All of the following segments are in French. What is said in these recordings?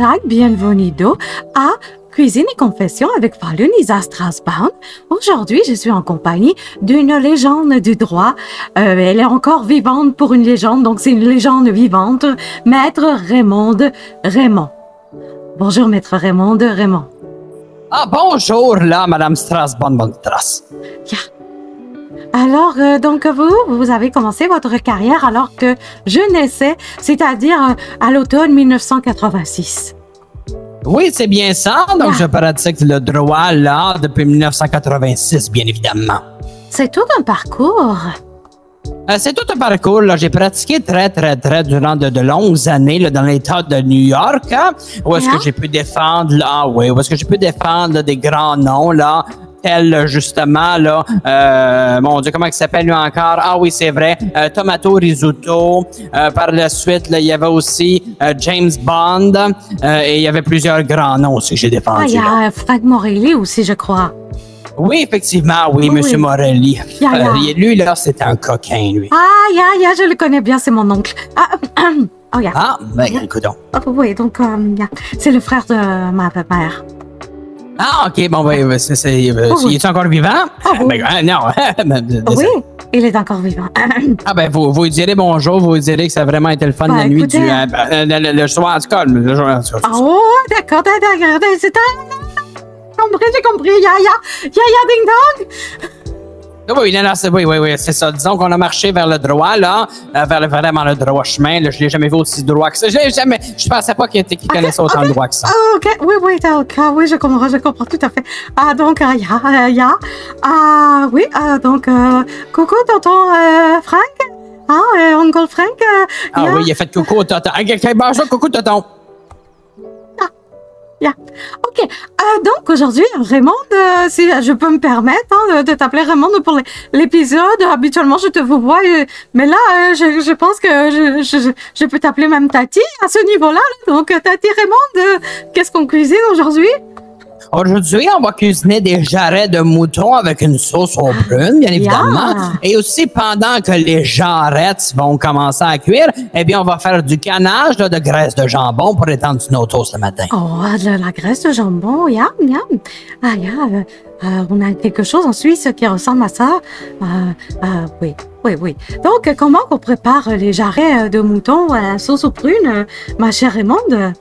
hashtag bienvenido à Cuisine et Confession avec Falunisa Strasbourg. Aujourd'hui, je suis en compagnie d'une légende du droit. Elle est encore vivante pour une légende, donc c'est une légende vivante. Maître Raymonde Raymond. Bonjour, Maître Raymonde Raymond. Ah, bonjour, là, Madame Strasbourg, bonne trace. Yeah. Alors, donc vous avez commencé votre carrière alors que je naissais, c'est-à-dire à l'automne 1986. Oui, c'est bien ça. Donc, je pratique le droit, là, depuis 1986, bien évidemment. C'est tout un parcours. C'est tout un parcours. Là, j'ai pratiqué très durant de longues années là, dans l'État de New York, hein, où est-ce que j'ai pu défendre, là, oui, où est-ce que j'ai pu défendre là, des grands noms, là, tels justement, là, mon Dieu, comment il s'appelle lui encore? Ah oui, c'est vrai, Tomato Risotto. Par la suite, là, il y avait aussi James Bond et il y avait plusieurs grands noms aussi que j'ai défendus. Ah, il y a Frank Morelli aussi, je crois. Oui, effectivement, oui, Monsieur Morelli. Lui, là, c'était un coquin, lui. Ah, je le connais bien, c'est mon oncle. Ah, ben, écoute donc. Oui, donc, c'est le frère de ma mère. Ah, OK, bon, ben, il est encore vivant? Oui. Non. Oui, il est encore vivant. Ah, ben, vous lui direz bonjour, vous lui direz que ça a vraiment été le fun la nuit du... le soir, en tout cas, le jour, en tout cas. Oh, d'accord, c'est j'ai compris, ya, ding dong. Oui, c'est ça. Disons qu'on a marché vers le droit, là, vers vraiment le droit chemin. Là, je l'ai jamais vu aussi droit que ça. Je pensais pas qu'il connaissait autant le droit que ça. Ah, OK, oui, je comprends tout à fait. Ah, donc, donc, coucou, tonton Frank. Ah, oncle Frank. Oui, il a fait coucou au tonton. Bonjour, coucou, tonton. Yeah. OK. Donc, aujourd'hui, Raymonde, si je peux me permettre de t'appeler Raymonde pour l'épisode, habituellement, je te vois, mais là, je pense que je peux t'appeler même Tati à ce niveau-là. Donc, Tati Raymonde, qu'est-ce qu'on cuisine aujourd'hui? Aujourd'hui, on va cuisiner des jarrets de mouton avec une sauce aux prunes, bien évidemment. Et aussi, pendant que les jarrettes vont commencer à cuire, eh bien, on va faire du canage de graisse de jambon pour étendre nos toasts le matin. Oh, de la graisse de jambon, yum. On a quelque chose en Suisse qui ressemble à ça. Oui. Donc, comment on prépare les jarrets de mouton à la sauce aux prunes, ma chère Raymonde?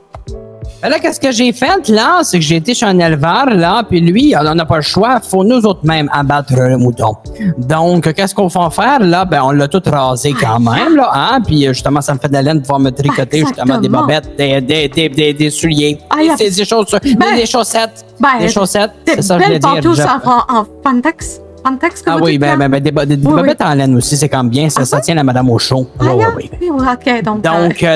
Là, qu'est-ce que j'ai fait, là, c'est que j'ai été chez un éleveur, là, puis lui, on n'a pas le choix, il faut nous autres mêmes abattre le mouton. Donc, qu'est-ce qu'on va faire, là? Ben, on l'a tout rasé quand même, là, hein, puis justement, ça me fait de la laine de pouvoir me tricoter, justement, des bobettes, des souliers, des chaussettes. Des chaussettes, c'est ça que je voulais dire. Des belles pantoufles en Pantex. Oui, des bobettes en laine aussi, c'est comme bien, ça tient la madame au chaud. Oui, OK, donc...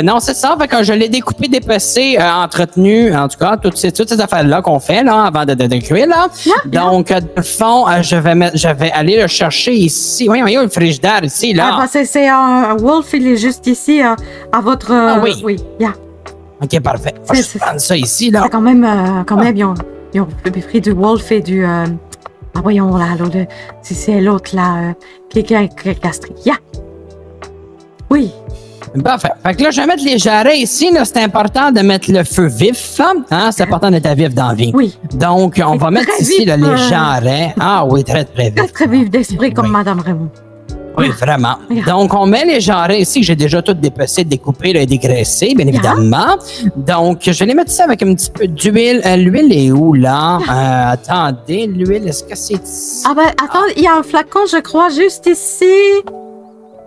non, c'est ça, fait que je l'ai découpé, dépecé, entretenu, en tout cas, toutes ces affaires-là qu'on fait, là, avant de cuire, là. Donc, de fond, je vais aller le chercher ici. Voyons, le frigidaire ici, là. C'est un Wolf, il est juste ici, à votre... oui. OK, parfait. Je vais prendre ça ici, là. C'est quand même, ils ont pris du Wolf et du... voyons, là, l'autre, c'est l'autre, là, qui est castré. Oui. Parfait. Fait que là, je vais mettre les jarrets ici. Là, c'est important de mettre le feu vif. Hein? C'est important d'être vif dans la vie. Oui. Donc, on va mettre ici là, les jarrets. Ah oui, très vif. Très vif d'esprit, comme Madame Raymond. Oui, vraiment. Donc, on met les jarrets ici, que j'ai déjà tout dépecé, découpé et dégraissé, bien évidemment. Donc, je vais les mettre ici avec un petit peu d'huile. L'huile est où, là? Attendez, l'huile, est-ce que c'est ici? Attends, il y a un flacon, je crois, juste ici.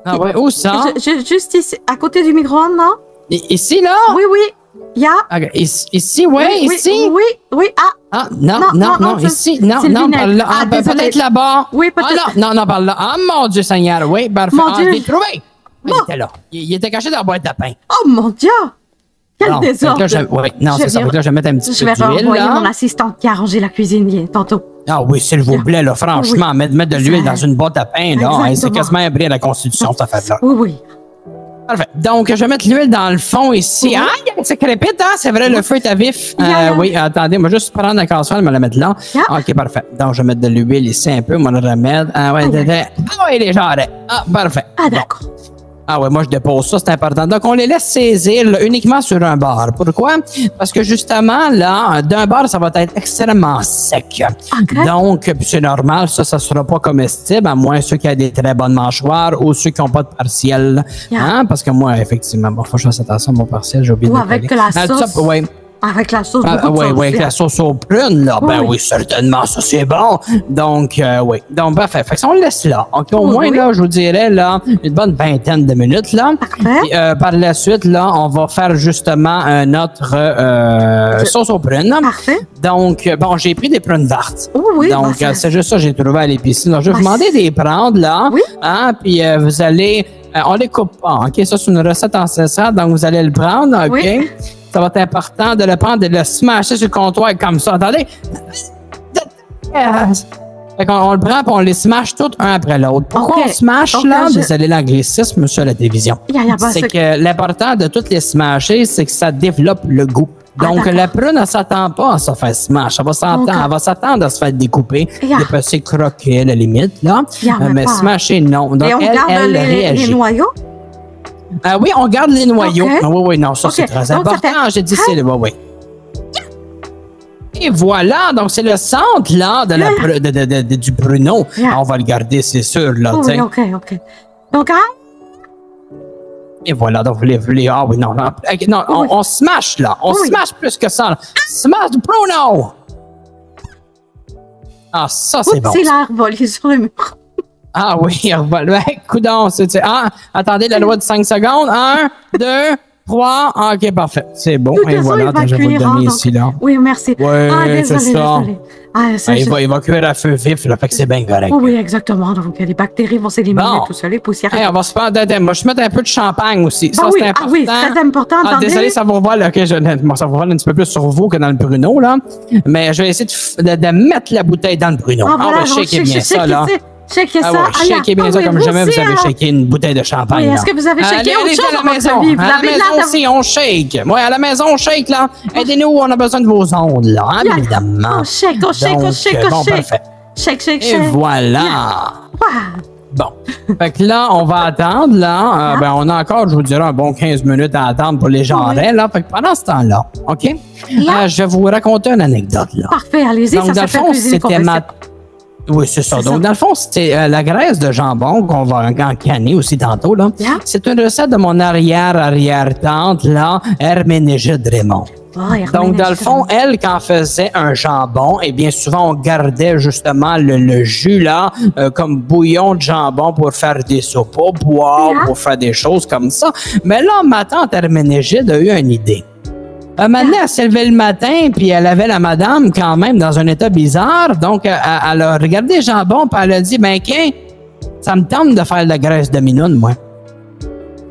Ah ouais, où ça? Juste ici, à côté du micro-ondes, non? Ici, là? Oui. Okay. Ici, ici? Oui. Non, ici. Non, par là. Peut-être là-bas. Oui, peut-être. Non, par là. Ah, mon Dieu Seigneur, oui, parfait. Je l'ai trouvé. Il était là. Il était caché dans la boîte à pain. Oh, mon Dieu! Quel désordre! C'est ça. Là, je vais mettre un petit peu d'huile. Je vais renvoyer mon assistante qui a rangé la cuisine tantôt. Ah oui, s'il vous plaît, là, franchement, mettre de l'huile dans une boîte à pain, là, c'est quasiment un bris à la Constitution, cette affaire-là. Oui. Parfait. Donc, je vais mettre l'huile dans le fond ici. Ah, c'est crépite, hein? C'est vrai, le feu est à vif. Oui, attendez, moi, juste prendre la casserole et me la mettre là. OK, parfait. Donc, je vais mettre de l'huile ici un peu, moi, le remettre. Oui, les jarrets. Ah, parfait. Ah, d'accord. Ah ouais, moi je dépose ça, c'est important. Donc on les laisse saisir là, uniquement sur un bar. Pourquoi? Parce que justement, là, d'un bar, ça va être extrêmement sec. Okay. Donc, puis c'est normal, ça ne sera pas comestible, à moins ceux qui ont des très bonnes mâchoires ou ceux qui n'ont pas de partiel. Yeah. Hein? Parce que moi, effectivement, bon, faut que je fasse attention à mon partiel, j'ai oublié Ou de avec coller. la sauce. Ouais. Avec la sauce, beaucoup de Oui, sauce. oui, avec la sauce aux prunes, là. Ben oui, certainement, ça c'est bon. Donc, oui. Donc, parfait. Fait que ça, on le laisse là. OK, au moins, là, je vous dirais, là, une bonne vingtaine de minutes, là. Parfait. Puis, par la suite, là, on va faire justement notre sauce aux prunes. Parfait. Donc, bon, j'ai pris des prunes vertes. Oh, oui. Donc, c'est juste ça que j'ai trouvé à l'épicerie. Donc, je vais vous demander de les prendre, là. Oui. Hein, puis, vous allez... on les coupe pas, OK? Ça, c'est une recette ancestrale, donc vous allez le prendre, OK? Oui. Ça va être important de le prendre et de le smasher sur le comptoir comme ça. Attendez. Fait qu'on le prend et on les smash tous un après l'autre. Pourquoi on smash là? Désolé l'anglicisme sur la télévision. C'est que l'important de toutes les smasher, c'est que ça développe le goût. Donc, la prune, elle ne s'attend pas à se faire smash. Elle va s'attendre à se faire découper, dépasser croquer à la limite, là. Mais smasher, non. Donc, elle réagit. Les noyaux? Oui, on garde les noyaux. Oui, non, ça c'est très important. J'ai dit c'est oui. Et voilà, donc c'est le centre là du pruneau. On va le garder, c'est sûr là. Oui, OK. Donc, et voilà, donc vous voulez ah oui, non, on smash là. On smash plus que ça. Là. Smash du pruneau. Ah, ça c'est bon. C'est l'air volé sur le mur. Ah oui, coudonc, attendez, la loi de 5 secondes. 1, 2, 3. OK, parfait. C'est bon. Et voilà, je vais vous le donner ici, là. Oui, merci. Oui, c'est ça. Il va cuire à feu vif, là, fait que c'est bien correct. Oui, exactement. Donc, les bactéries vont s'éliminer tout seul, les poussières. On va se faire moi, je mets un peu de champagne aussi. Ça, c'est important. Oui, très important. Désolé, ça vous voile, OK, ça vous voile un petit peu plus sur vous que dans le pruneau, là. Mais je vais essayer de mettre la bouteille dans le pruneau. Shakez bien ça, là. Shakez ça. Shakez bien ça comme jamais vous avez shaké une bouteille de champagne. Oui, est-ce que vous avez shaké autre chose à la maison? À la maison aussi, on shake. Oui, à la maison, on shake, là. Aidez-nous, on a besoin de vos ondes, là, évidemment. On shake. Bon, parfait. Shake. Et voilà. Bon. Fait que là, on va attendre, là. On a encore, je vous dirais, un bon 15 minutes à attendre pour les jarrets, là. Fait que pendant ce temps-là, OK? Je vais vous raconter une anecdote, là. Parfait, allez-y, ça s'appelle cuisine confession. Oui, c'est ça. Donc, dans le fond, c'était la graisse de jambon qu'on va encanner aussi tantôt, là. C'est une recette de mon arrière-tante, là, Herménégide Raymond. Donc, dans le fond, elle, quand faisait un jambon, et bien souvent, on gardait justement le jus, là, comme bouillon de jambon pour faire des soupes au bois, pour faire des choses comme ça. Mais là, ma tante Herménégide a eu une idée. Maintenant, elle s'est levée le matin, puis elle avait la madame quand même dans un état bizarre. Donc, elle a regardé le jambon, puis elle a dit, ça me tente de faire de la graisse de minoune, moi.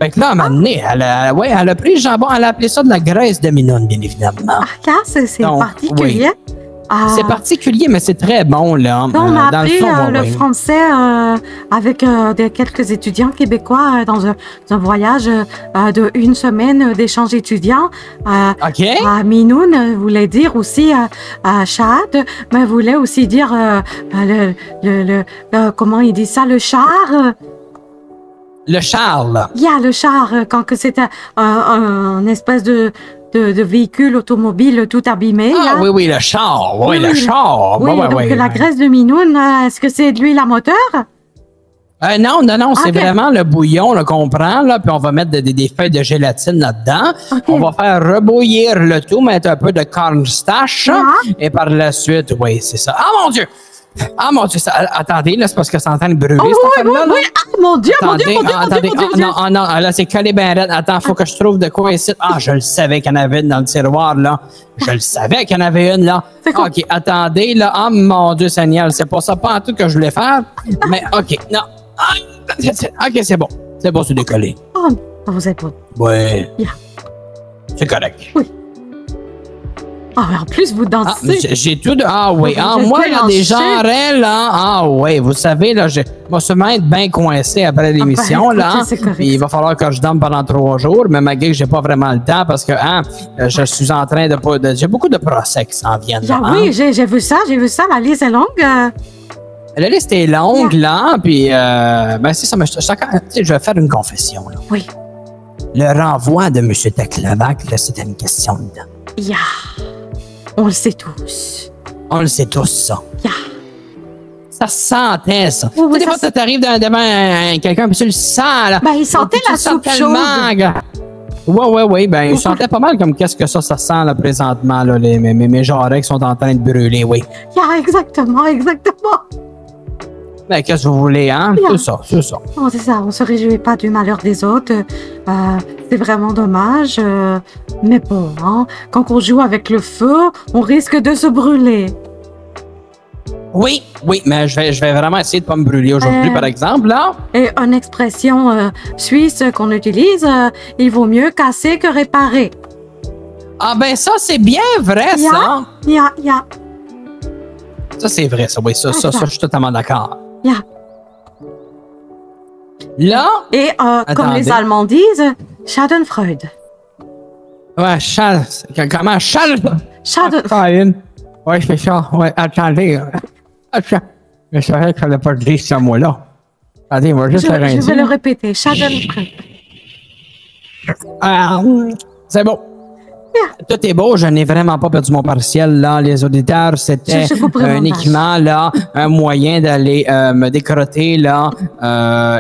Fait que là, à un moment donné, elle a pris le jambon, elle a appelé ça de la graisse de minoune, bien évidemment. C'est particulier. C'est particulier, mais c'est très bon, là. On a appris le français avec quelques étudiants québécois dans un voyage de une semaine d'échange étudiant. Minoun voulait dire aussi Chad, mais voulait aussi dire comment il dit ça, le char. Le char, là. Le char, quand c'était un espèce de véhicule automobile tout abîmé. Oui, le char. Le char. Donc la graisse de minoune, est-ce que c'est de l'huile à moteur? Non, c'est vraiment le bouillon qu'on prend, là, puis on va mettre des feuilles de gélatine là-dedans. On va faire rebouillir le tout, mettre un peu de cornstarch, et par la suite, c'est ça. Ah, mon Dieu! Ah, mon Dieu, attendez, là, c'est parce que c'est en train de brûler, cette affaire-là. Oui, ah, mon Dieu, attendez, non, là, c'est collé bien raide. Attends, faut que je trouve de quoi ici. Ah, je le savais qu'il y en avait une dans le tiroir, là. Je le savais qu'il y en avait une, là. OK, attendez, là. Ah, mon Dieu, Seigneur, c'est pas ça, pas en tout que je voulais faire. Mais, OK, non. OK, c'est bon. C'est bon, c'est décollé. Oh, vous êtes bon. Oui. C'est correct. Oui. En plus, vous dansez. J'ai tout de... moi, là, des jarrets, là... vous savez, là, je vais sûrement être bien coincé après l'émission, là. Puis il va falloir que je dorme pendant 3 jours, mais malgré que j'ai pas vraiment le temps, parce que, je suis en train de j'ai beaucoup de procès qui s'en viennent, là. Oui, j'ai vu ça, la liste est longue. La liste est longue, là, puis ben c'est ça, mais je vais faire une confession, là. Oui. Le renvoi de M. Taclovac, là, c'était une question de dents. Yeah. On le sait tous. On le sait tous, ça. Yeah. Ça se sentait, ça. Oui, oui, Des fois, ça t'arrives devant quelqu'un, puis tu le sens, là. Ben, il sentait Tu la le sens soupe tellement, chaude. gars. Oui, ben, il sentait pas mal comme qu'est-ce que ça sent, là, présentement, là, mes jarrets qui sont en train de brûler, oui. Yeah, exactement. Ben, qu'est-ce que vous voulez, hein? Bien. C'est ça. Oh, c'est ça, on se réjouit pas du malheur des autres. C'est vraiment dommage. Mais bon, hein, quand on joue avec le feu, on risque de se brûler. Oui, mais je vais vraiment essayer de pas me brûler aujourd'hui, par exemple, là. Et une expression suisse qu'on utilise, il vaut mieux casser que réparer. Ah, ben, ça, c'est bien vrai, ça. Yeah. Ça, c'est vrai, ça, oui, ça, je suis totalement d'accord. Yeah. Là, Et comme les Allemands disent, Schadenfreude. ouais, comment? Schadenfreude. Ouais, c'est ça. Ouais, attendez. Je savais que j'allais pas dire ce mot-là. Attendez, moi, juste Je vais le répéter, Schadenfreude. C'est bon. Yeah. Tout est beau, je n'ai vraiment pas perdu mon partiel, là. Les auditeurs, c'était uniquement, là, un moyen d'aller me décrotter, là,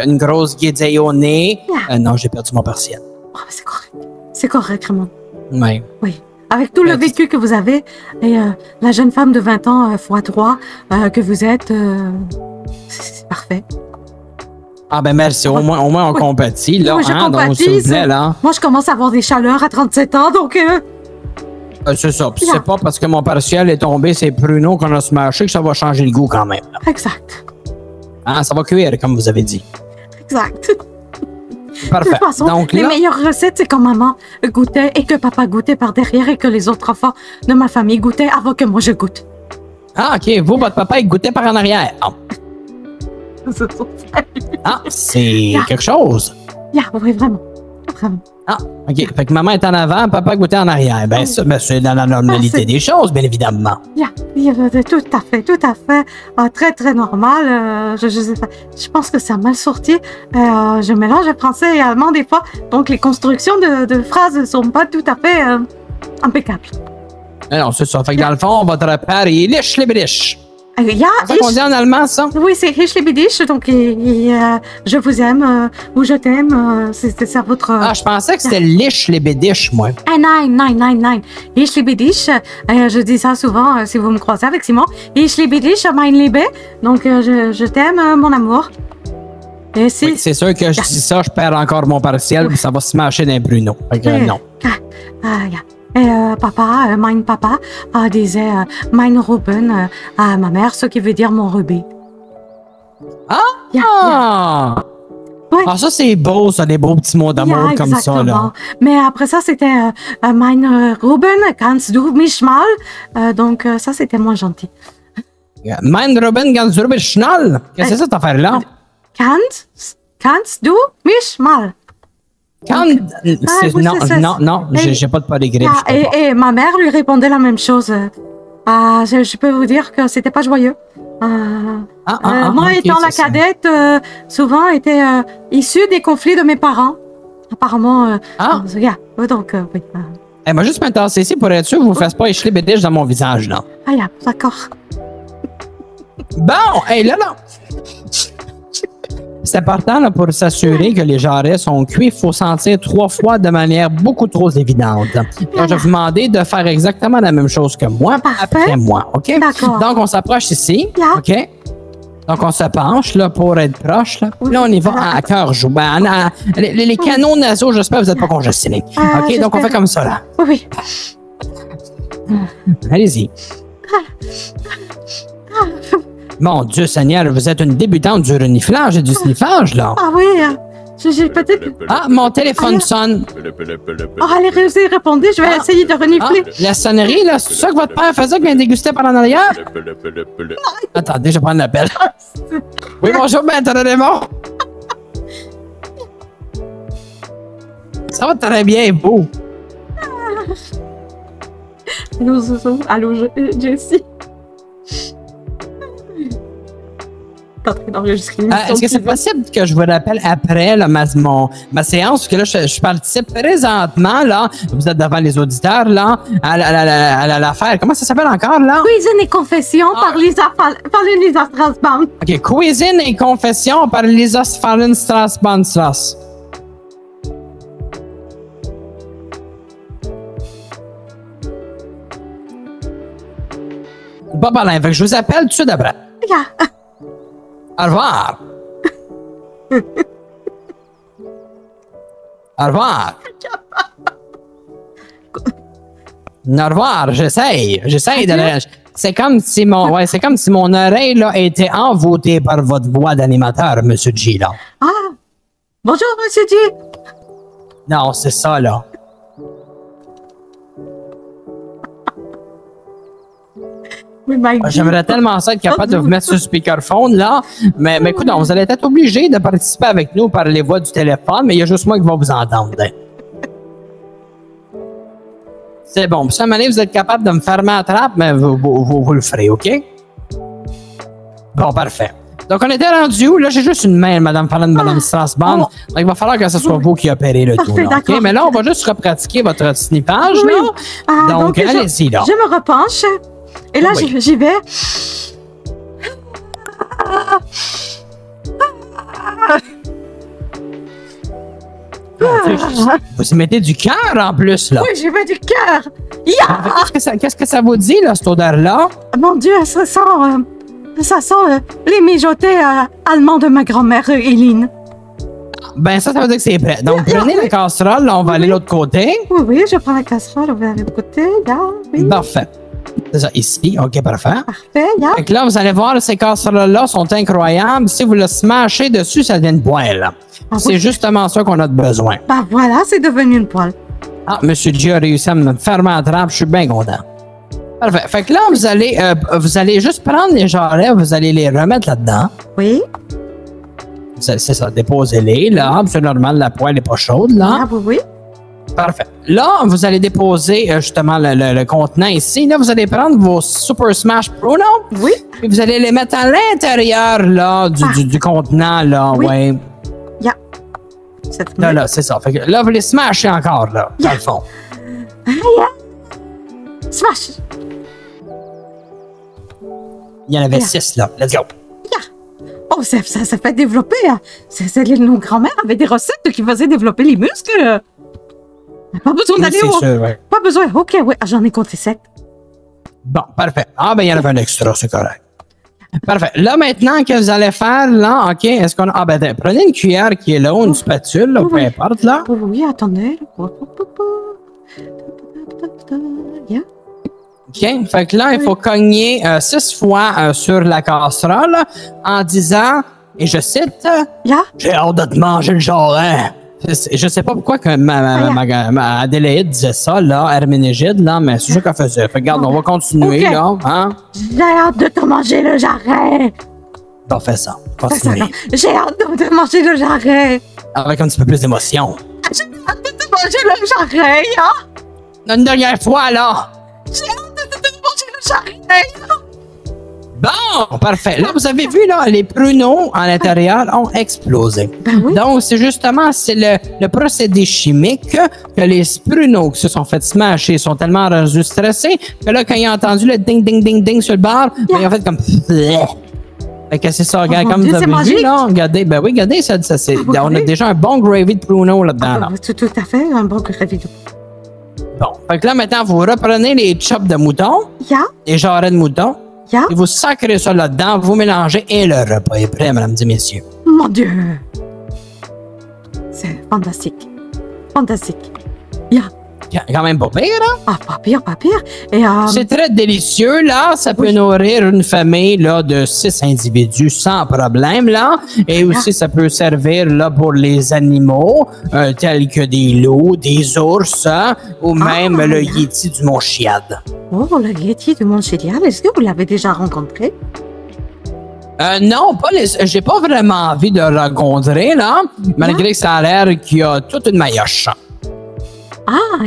une grosse guédille au nez. Yeah. Non, j'ai perdu mon partiel. Oh, c'est correct. C'est correct, Raymond. Oui. Oui. Avec tout le vécu que vous avez et la jeune femme de 20 ans x3 que vous êtes, c'est parfait. Ah ben merci, au moins on compatit, là, Oui, je hein, donc compatis, s'il vous plaît, là. Moi, je commence à avoir des chaleurs à 37 ans, donc... C'est ça, puis c'est pas parce que mon partiel est tombé, c'est pruneaux qu'on a smashé que ça va changer le goût quand même. Là. Exact. Hein, ça va cuire, comme vous avez dit. Exact. Parfait. De toute façon, donc, les là, meilleures recettes, c'est quand maman goûtait et que papa goûtait par derrière et que les autres enfants de ma famille goûtaient avant que moi je goûte. Ah, OK, vous, votre papa, il goûtait par en arrière. Ah, c'est quelque chose. Oui, vraiment. Vraiment. Ah, OK. Fait que maman est en avant, papa goûtait en arrière. Ben, ça, ben, c'est dans la normalité des choses, bien évidemment. Tout à fait. Très, très normal. Je pense que ça a mal sorti. Je mélange français et allemand des fois. Donc, les constructions de phrases ne sont pas tout à fait impeccables. Non, c'est ça. Fait que dans le fond, votre père, il est liche les briches. C'est ça qu'on dit en allemand, ça? Oui, c'est Hischlibidisch, donc je vous aime ou je t'aime, c'est ça votre... Ah, je pensais que c'était liche les bédiches, moi. Nein. Hischlibidisch, je dis ça souvent si vous me croisez avec Simon. Hischlibidisch, mein Liebe, donc je t'aime, mon amour. Et si... Oui, c'est sûr que je dis ça, je perds encore mon partiel, puis ça va se mâcher dans les pruneaux. Fait que non. Et papa, mein papa, disait mein Ruben à ma mère, ce qui veut dire mon rubis. Ah! Ouais. Ah, ça, c'est beau, ça, des beaux petits mots d'amour comme ça, là. Mais après ça, c'était mein Ruben, kannst du mich mal? Donc, ça, c'était moins gentil. Mein Ruben, kannst du mich schnell? Qu'est-ce que c'est cette affaire-là? Kannst du mich mal? Non, j'ai pas de polygrippe. Et ma mère lui répondait la même chose. Je peux vous dire que c'était pas joyeux. Moi, étant la cadette, souvent était issue des conflits de mes parents. Apparemment. Donc, oui. Moi, juste m'intéresser ici pour être sûr que vous ne fassiez pas écheler bédiche dans mon visage, là. D'accord. Bon, là. C'est important là, pour s'assurer que les jarrets sont cuits. Il faut sentir 3 fois de manière beaucoup trop évidente. Donc, je vais vous demander de faire exactement la même chose que moi, après moi. OK? D'accord. Donc, on s'approche ici. OK? Donc, on se penche là, pour être proche. Là, là on y va à cœur joue. Les canaux nasaux, j'espère que vous n'êtes pas congestionnés. OK? Donc, on fait comme ça. Là. Oui. Allez-y. Mon Dieu Seigneur, vous êtes une débutante du reniflage et du sniffage, là. Ah oui, j'ai peut-être... Ah, mon téléphone sonne. Allez, répondez, je vais essayer de renifler. La sonnerie, là, c'est ça que votre père faisait quand il dégustait par en arrière? Attendez, je vais prendre l'appel. Oui, bonjour, maître Raymond. Ça va très bien, vous? Allô, Zozo. Allô, Jessie. en train d'enregistrer une émission Est-ce que c'est possible que je vous rappelle après là, ma séance? Parce que là, je participe présentement, là. Vous êtes devant les auditeurs, là, à l'affaire. Comment ça s'appelle encore, là? Cuisine et confession par Lisa Strasbaum. OK. Cuisine et confession par Lisa Strasbaum-Strass. Pas par là. Fait que je vous appelle tout de suite après. Ja. Au revoir. Au revoir. Au revoir. J'essaye de. C'est comme si mon oreille là était envoûtée par votre voix d'animateur, Monsieur G là. Ah. Bonjour, Monsieur G. Non, c'est ça là. J'aimerais tellement ça être capable de vous mettre sur speakerphone, là. Mais écoute, vous allez être obligé de participer avec nous par les voix du téléphone, mais il y a juste moi qui va vous entendre. C'est bon. Puis, si à un moment donné, vous êtes capable de me fermer la trappe, mais vous le ferez, OK? Bon, parfait. Donc, on était rendu où? Là, j'ai juste une main, Madame Strasbaum. Donc, il va falloir que ce soit vous qui opérez le tout, là, OK? Mais là, on va juste repratiquer votre snippage, là. Donc allez-y, là. Je me repenche. Et là, j'y vais. Vous y mettez du cœur en plus, là. Oui, j'y mets du cœur. Yeah! Qu'est-ce que ça vous dit, là, cette odeur-là? Mon Dieu, ça sent les mijotés allemands de ma grand-mère, Éline. Ben, ça veut dire que c'est prêt. Donc, prenez la casserole, là, on va aller de l'autre côté. Oui, je prends la casserole, on va aller de l'autre côté, là, oui. Parfait. C'est ça, ici. OK, parfait. Parfait, là. Fait que là, vous allez voir, ces casseroles-là sont incroyables. Si vous le smashez dessus, ça devient une poêle. C'est justement ça qu'on a de besoin. Ben voilà, c'est devenu une poêle. Ah, Monsieur G a réussi à me fermer la trappe. Je suis bien content. Parfait. Fait que là, vous allez juste prendre les jarrets, vous allez les remettre là-dedans. Oui. C'est ça, déposez-les, là. C'est normal, la poêle n'est pas chaude, là. Ah, oui. Parfait. Là, vous allez déposer justement le contenant ici. Là, vous allez prendre vos Super Smash Pruno. Oui. Et vous allez les mettre à l'intérieur, là, du contenant, là. Oui. Ouais. Là, c'est ça. Fait que là, vous les smashez encore, là, dans le fond. Smash. Il y en avait 6, là. Let's go. Oh, ça fait développer. Nos grands-mères avaient des recettes qui faisaient développer les muscles. Pas besoin d'aller au... Ouais. Pas besoin. OK, oui, j'en ai compté 7. Bon, parfait. Ah, ben, il y en avait un extra, c'est correct. Parfait. Là, maintenant, que vous allez faire, là, OK, est-ce qu'on a... Ah, ben, prenez une cuillère qui est là, ou une spatule, là, peu importe, là. Oui, attendez. Yeah. OK. Fait que là, il faut cogner 6 fois sur la casserole en disant, et je cite, J'ai hâte de te manger le jarret. Je sais pas pourquoi que ma Adélaïde disait ça, là, Herménégide, là, mais c'est ça qu'elle faisait. Fait que, regarde, on va continuer, là. Hein? J'ai hâte de te manger le jarret. Bon, fais ça. Continue. J'ai hâte de te manger le jarret. Avec un petit peu plus d'émotion. J'ai hâte de te manger le jarret, hein? Une dernière fois, là. J'ai hâte de te manger le jarret. Bon, parfait. Là, vous avez vu, là, les pruneaux à l'intérieur ont explosé. Ben oui. Donc, c'est le procédé chimique que les pruneaux qui se sont fait smasher sont tellement rendus stressés que là, quand ils ont entendu le ding, ding, ding, ding sur le bar, ben, ils ont fait comme... Fait que c'est ça, regarde, comme vous avez vu, là, regardez, ben oui, regardez, on a déjà un bon gravy de pruneaux là-dedans. Là. Tout à fait, un bon gravy de... Bon, fait que là, maintenant, vous reprenez les chops de mouton, les jarrets de mouton, et vous sacrez ça là-dedans, vous mélangez et le repas est prêt, mesdames et messieurs. Mon Dieu! C'est fantastique. Fantastique. Quand même pas pire, là? Ah, pas pire, pas pire. Et c'est très délicieux, là. Ça peut nourrir une famille, là, de 6 individus sans problème, là. Et aussi, ça peut servir, là, pour les animaux, tels que des loups, des ours, ou même le Yéti du Mont Chiad. Oh, le Yéti du Mont Chiad, est-ce que vous l'avez déjà rencontré? Non, j'ai pas vraiment envie de le rencontrer, là, malgré que ça a l'air qu'il y a toute une maillotche. Ah,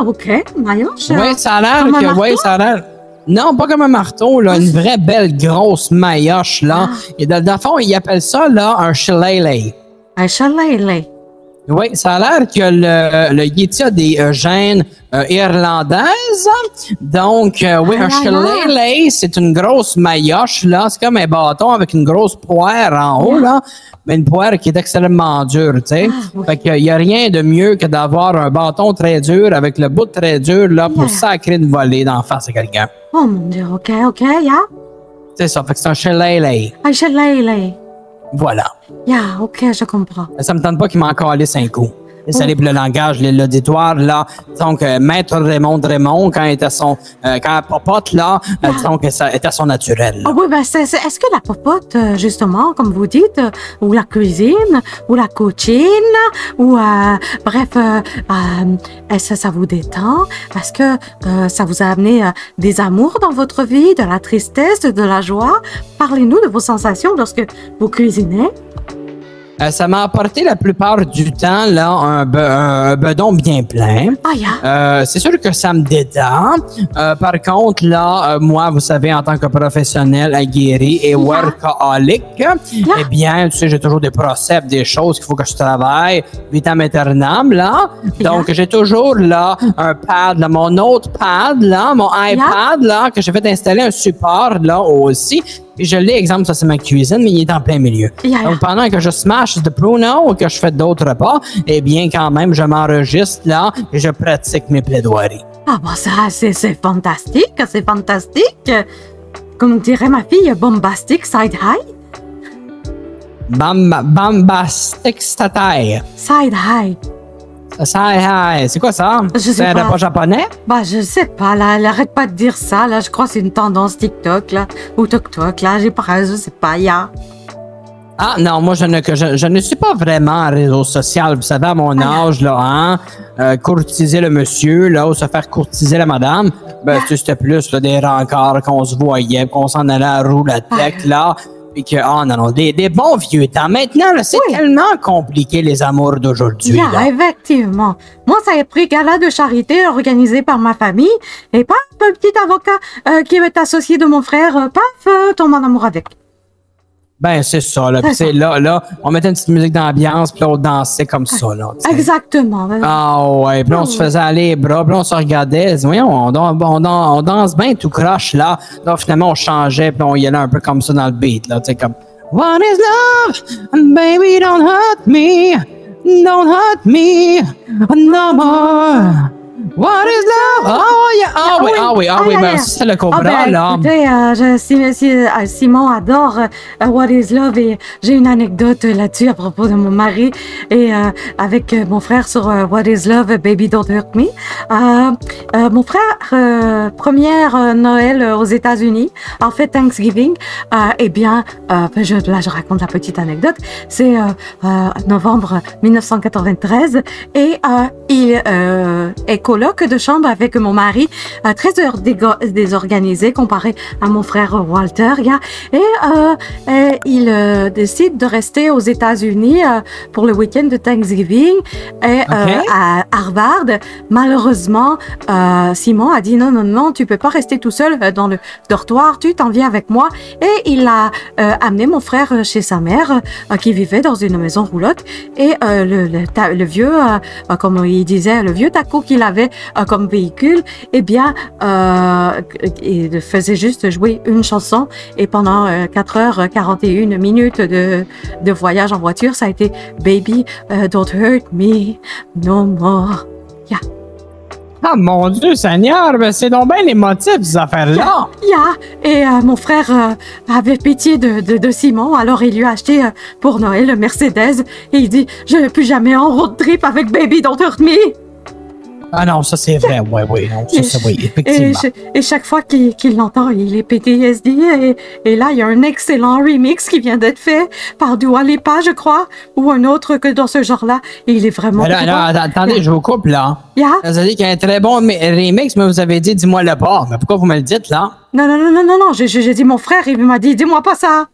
OK, maillotche. Oui, ça a l'air que... Oui, ça a l'air... Non, pas comme un marteau, là, une vraie belle grosse maillotche, là. Et dans le fond, ils appellent ça, là, un shillelagh. Un shillelagh. Oui, ça a l'air que le Yeti a des gènes irlandaises. Donc, oui, un shillelagh, c'est une grosse maillotche, là. C'est comme un bâton avec une grosse poire en haut, là. Mais une poire qui est extrêmement dure, tu sais. Fait qu'il n'y a rien de mieux que d'avoir un bâton très dur avec le bout très dur, là, pour sacrer une volée d'en face à quelqu'un. Oh mon Dieu, ok, C'est ça, fait que c'est un shillelagh. Un shillelagh. Voilà. Ok, je comprends. Ça me tente pas qu'il m'en calisse un coup. Désolé pour le langage, l'auditoire, là. Donc, Maître Raymond, quand elle était quand elle popote, là, disons que ça était son naturel. Oui, ben, est-ce que la popote, justement, comme vous dites, ou la cuisine, ou la coachine, ou, bref, est-ce que ça vous détend? Est-ce que ça vous a amené des amours dans votre vie, de la tristesse, de la joie? Parlez-nous de vos sensations lorsque vous cuisinez. Ça m'a apporté la plupart du temps là un bedon bien plein. C'est sûr que ça me détend. Par contre, là, moi, vous savez, en tant que professionnel aguerri et workaholic, eh bien, tu sais, j'ai toujours des procès, des choses qu'il faut que je travaille, vitam aeternam, là. Donc, j'ai toujours, là, un pad, là, mon autre pad, là, mon iPad, là, que j'ai fait installer un support, là, aussi. Et je l'ai, exemple, ça c'est ma cuisine, mais il est en plein milieu. Donc, pendant que je smash de pruno ou que je fais d'autres repas, eh bien, quand même, je m'enregistre là et je pratique mes plaidoiries. Ah, bah ça, c'est fantastique, c'est fantastique. Comme dirait ma fille, bombastic side high. Bombastic satire. Side high. C'est quoi ça? C'est un repas japonais? Bah, je sais pas, là, elle arrête pas de dire ça, là, je crois que c'est une tendance TikTok, là, ou TokTok, là, je sais pas, Ah, non, moi, je ne suis pas vraiment un réseau social, vous savez, à mon âge, là, hein, courtiser le monsieur, là, ou se faire courtiser la madame, ben, c'était plus, là, des rencarts qu'on se voyait, qu'on s'en allait à Roulatec, là, puis que, non, des bons vieux temps. Maintenant, c'est tellement compliqué, les amours d'aujourd'hui. Effectivement. Moi, ça a pris gala de charité organisé par ma famille, et paf, un petit avocat qui est associé de mon frère, paf, tombe en amour avec. Ben, c'est ça, là. Puis, là, on mettait une petite musique d'ambiance, puis là, on dansait comme ça, là. T'sais. Exactement. Ah, ouais. Puis là, on se faisait aller les bras, puis là, on se regardait. Voyons, on danse bien tout croche, là. Donc, finalement, on changeait, puis on y allait un peu comme ça dans le beat, là. Tu sais, comme, What is love? Baby, don't hurt me. Don't hurt me. No more. What is love? Ben, c'est le cobra, là. Écoutez, Simon adore What is love et j'ai une anecdote là-dessus à propos de mon mari et avec mon frère sur What is love, baby don't hurt me. Mon frère, première Noël aux États-Unis, en fait Thanksgiving, eh bien, là je raconte la petite anecdote, c'est novembre 1993 et il est coloc de chambre avec mon mari, très désorganisé comparé à mon frère Walter, et il décide de rester aux États-Unis pour le week-end de Thanksgiving et à Harvard. Malheureusement, Simon a dit non, tu peux pas rester tout seul dans le dortoir, tu t'en viens avec moi, et il a amené mon frère chez sa mère qui vivait dans une maison roulotte, et le vieux, comme il disait, le vieux taco qu'il avait comme véhicule, eh bien, il faisait juste jouer une chanson, et pendant 4h41 de voyage en voiture, ça a été Baby, don't hurt me no more. Ah, mon Dieu Seigneur, ben c'est donc bien émotif, ces affaires-là. Et mon frère avait pitié de Simon, alors il lui a acheté pour Noël le Mercedes, et il dit, je ne vais plus jamais en road trip avec Baby Don't Hurt Me. Ah non, ça c'est vrai, oui, non, ça, oui, effectivement. Et chaque fois qu'il l'entend, il est PTSD, et là, il y a un excellent remix qui vient d'être fait par Dua Lipa, je crois, ou un autre que dans ce genre-là, et il est vraiment... Attendez, je vous coupe, là. Vous avez dit qu'il y a un très bon remix, mais vous avez dit, dis-moi le pas. Mais pourquoi vous me le dites, là? Non, j'ai dit mon frère, il m'a dit, dis-moi pas ça.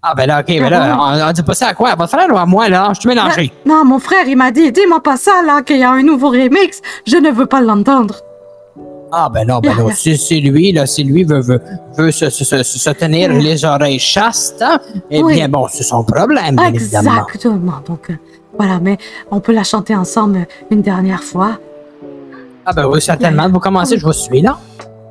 Ah, ben là, OK, ben là, on dit pas ça à quoi? À votre frère ou à moi, là? Je suis mélangé. Non, mon frère, il m'a dit, dis-moi pas ça, là, qu'il y a un nouveau remix. Je ne veux pas l'entendre. Ah, ben non, si lui, là, si lui veut se tenir les oreilles chastes, hein, eh bien, bon, c'est son problème, bien évidemment. Exactement. Donc, voilà, mais on peut la chanter ensemble une dernière fois. Ah, ben oui, certainement. Vous commencez, je vous suis, là.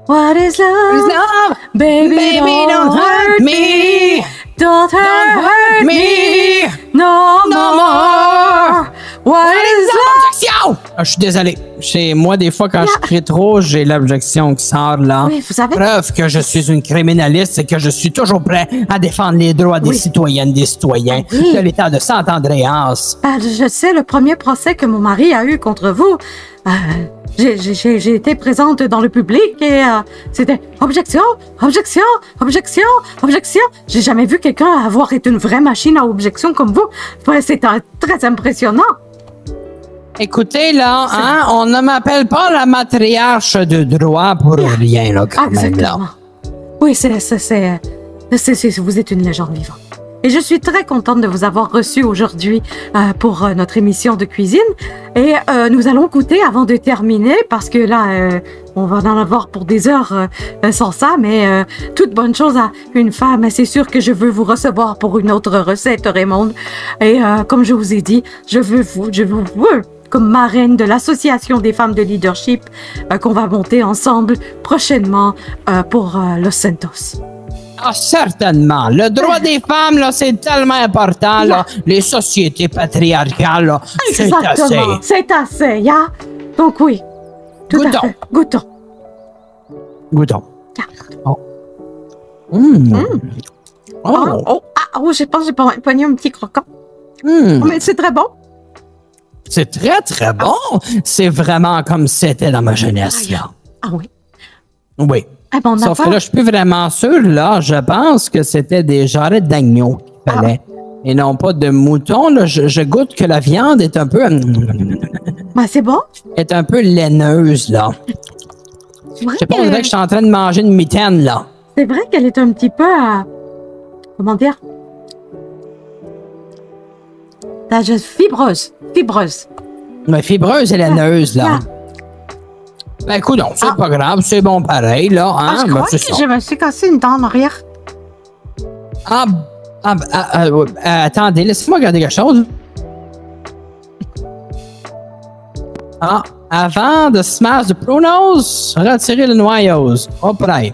What is love? Baby, don't hurt me. Don't hurt me. No more. What is love? Objection! Ah, je suis désolé. Chez moi, des fois, quand je crie trop, j'ai l'objection qui sort, là. Oui, vous savez. Preuve que je suis une criminaliste et que je suis toujours prêt à défendre les droits des citoyennes, des citoyens de l'État de Saint-Andréas. Je sais, le premier procès que mon mari a eu contre vous, j'ai été présente dans le public et c'était objection, objection, objection, objection. J'ai jamais vu quelqu'un avoir été une vraie machine à objection comme vous. Ouais, c'est très impressionnant. Écoutez, là, hein, on ne m'appelle pas la matriarche de droit pour rien, là, quand même, là. Oui, vous êtes une légende vivante. Et je suis très contente de vous avoir reçu aujourd'hui pour notre émission de cuisine. Et nous allons goûter avant de terminer, parce que là, on va en avoir pour des heures sans ça, mais toute bonne chose à une femme. C'est sûr que je veux vous recevoir pour une autre recette, Raymond. Et comme je vous ai dit, je veux comme marraine de l'Association des femmes de leadership qu'on va monter ensemble prochainement pour Los Santos. Ah, certainement. Le droit des femmes, là, c'est tellement important, là. Les sociétés patriarcales, là, c'est assez. C'est assez, ya. Donc oui, tout à fait. Goûtons. Goûtons. Oh. Je pense que j'ai pogné un petit croquant. Mais c'est très bon. C'est très, très bon. C'est vraiment comme c'était dans ma jeunesse, là. Ah oui? Oui. Sauf que là, je suis plus vraiment sûr, là. Je pense que c'était des jarrets d'agneau qu'il fallait. Et non pas de mouton, là. Je goûte que la viande est un peu... c'est bon. Est un peu laineuse, là. Je sais pas, on dirait que je suis en train de manger une mitaine, là. C'est vrai qu'elle est un petit peu... comment dire? Fibreuse. Mais fibreuse et laineuse, là. Ben, écoute, c'est pas grave, c'est bon pareil, là. Hein? Je crois que je me suis cassé une dent en arrière. Attendez, laissez-moi regarder quelque chose. Avant de smash the prunos, retirez le noyau. Prêt.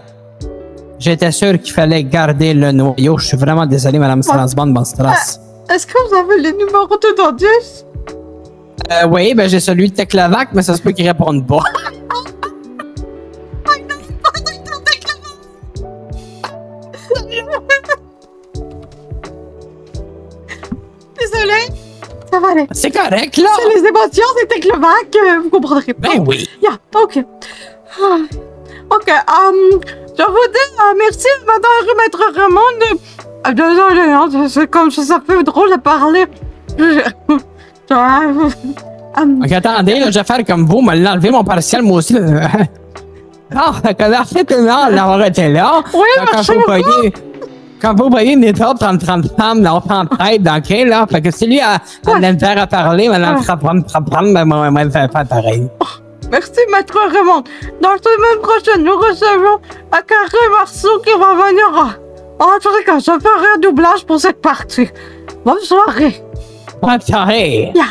J'étais sûr qu'il fallait garder le noyau. Je suis vraiment désolé, Madame Strasband-Bonstras. Est-ce que vous avez le numéro de dentiste? Oui, ben j'ai celui de Teclavac, mais ça se peut qu'il réponde pas. Désolée. Ça va aller. C'est correct, là. C'est les émotions, c'est Teclavac, vous comprendrez pas. Ben oui. OK. OK, je vous dis merci, Madame Maître Raymond. Désolée, hein, c'est comme ça fait drôle de parler. OK, attendez, là, je vais faire comme vous, me l'enlever mon partiel, moi aussi. Merci tout le monde d'avoir été là. Oui, merci beaucoup. Quand vous voyez une étape 30 femmes, là, on prend tête, OK, là. Fait que si lui a me faire à parler, maintenant, moi, je vais faire pareil. Merci, Maître Raymond. Dans la semaine prochaine, nous recevons Carré Marceau qui va venir. En tout cas, je ferai un doublage pour cette partie. Bonne soirée. Bonne soirée. Yeah.